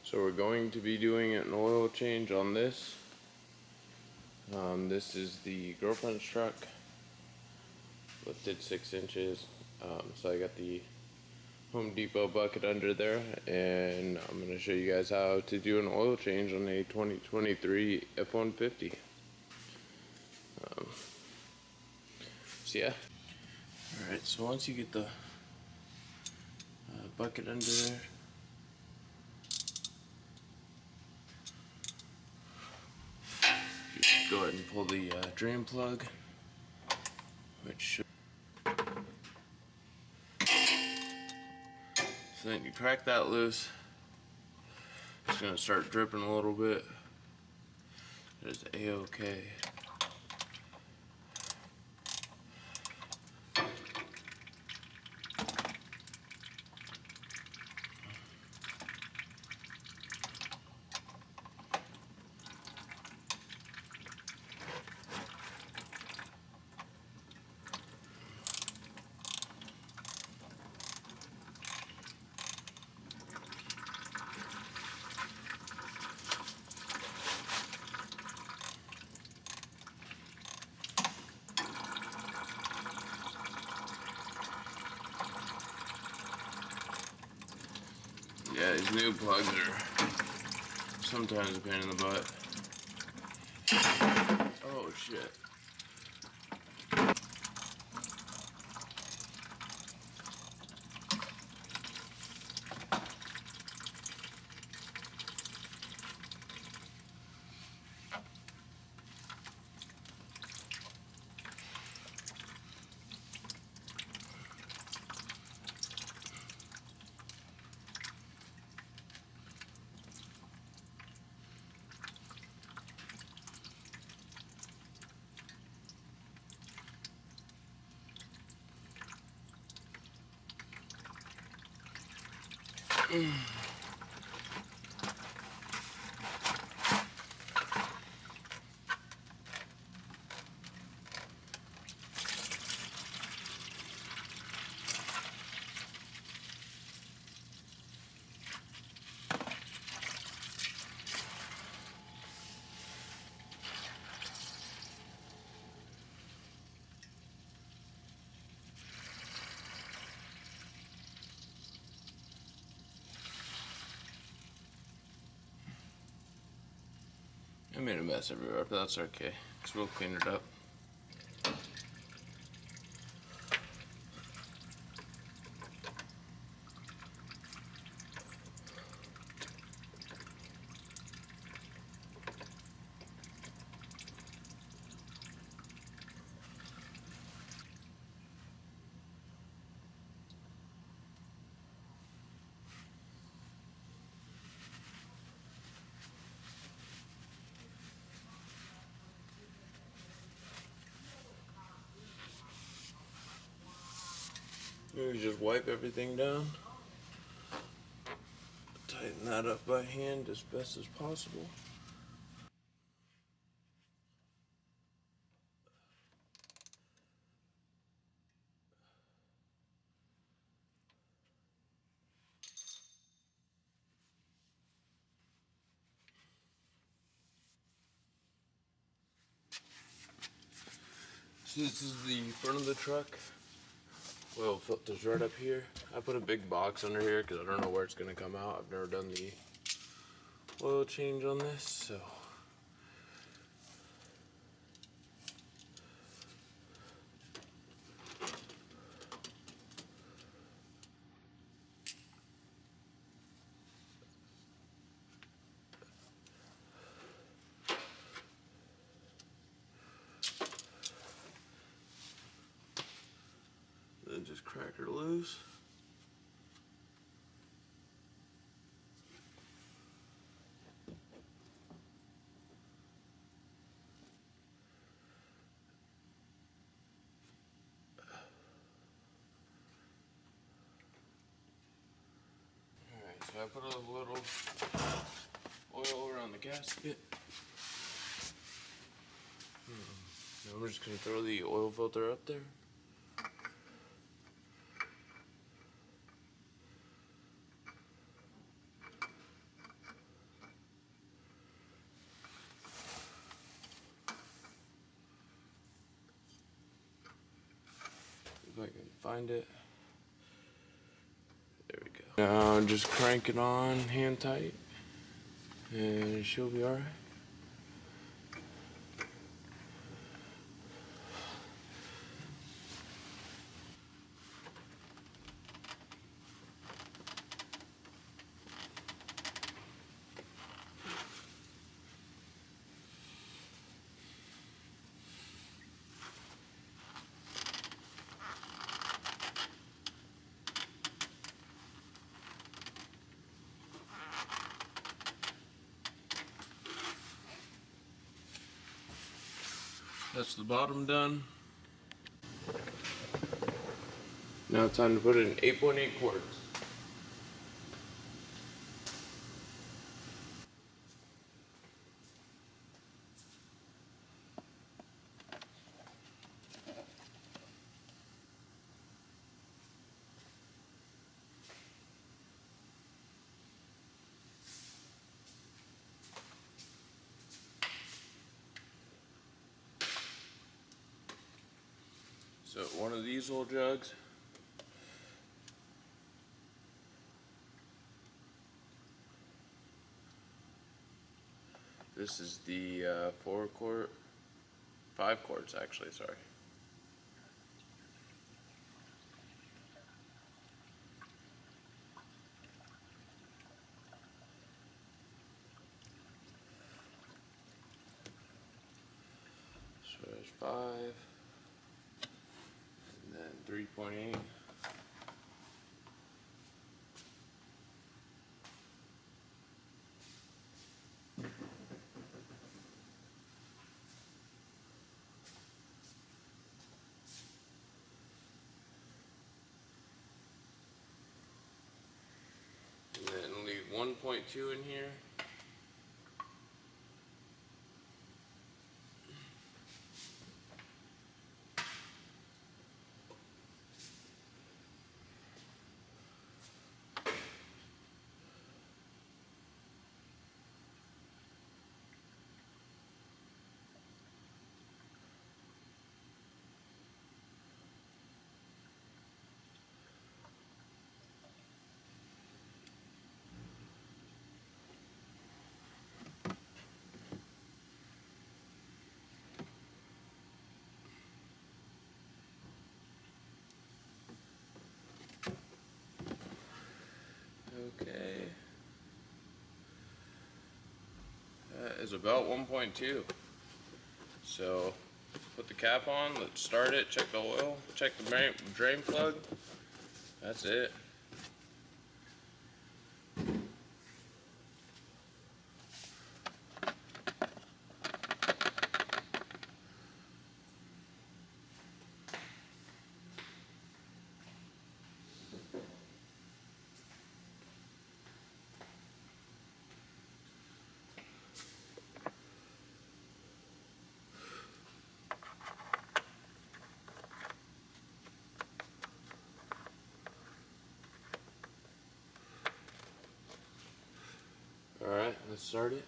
So we're going to be doing an oil change on this. This is the girlfriend's truck, lifted 6 inches. So I got the Home Depot bucket under there, and I'm going to show you guys how to do an oil change on a 2023 F150. So yeah. Alright, so once you get the bucket under there, you go ahead and pull the drain plug, which should. So then you crack that loose. It's going to start dripping a little bit. It is A-OK. Yeah, these new plugs are sometimes a pain in the butt. Oh shit. I made a mess everywhere, but that's okay, because we'll clean it up. Maybe just wipe everything down. Tighten that up by hand as best as possible. So this is the front of the truck. Oil filter's right up here. I put a big box under here because I don't know where it's going to come out. I've never done the oil change on this, so. Then just crack her loose. Alright, so I put a little oil around the gasket. Now we're just going to throw the oil filter up there. find it. There we go. Now just crank it on hand tight and she'll be alright. That's the bottom done. Now it's time to put in 8.8 quarts. So one of these little jugs. This is the 4 quart, 5 quarts actually, sorry. So there's 5, and then 3.8. And then leave 1.2 in here. Okay. That is about 1.2. So put the cap on, let's start it, check the oil, check the drain plug. That's it. Alright, let's start it.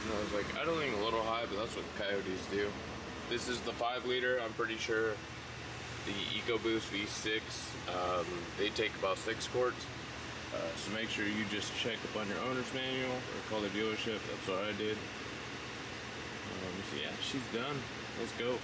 And I was like, I don't think a little high, but that's what coyotes do. This is the 5 liter, I'm pretty sure. The EcoBoost V6, they take about 6 quarts. So make sure you just check up on your owner's manual or call the dealership. That's what I did. So yeah, she's done. Let's go.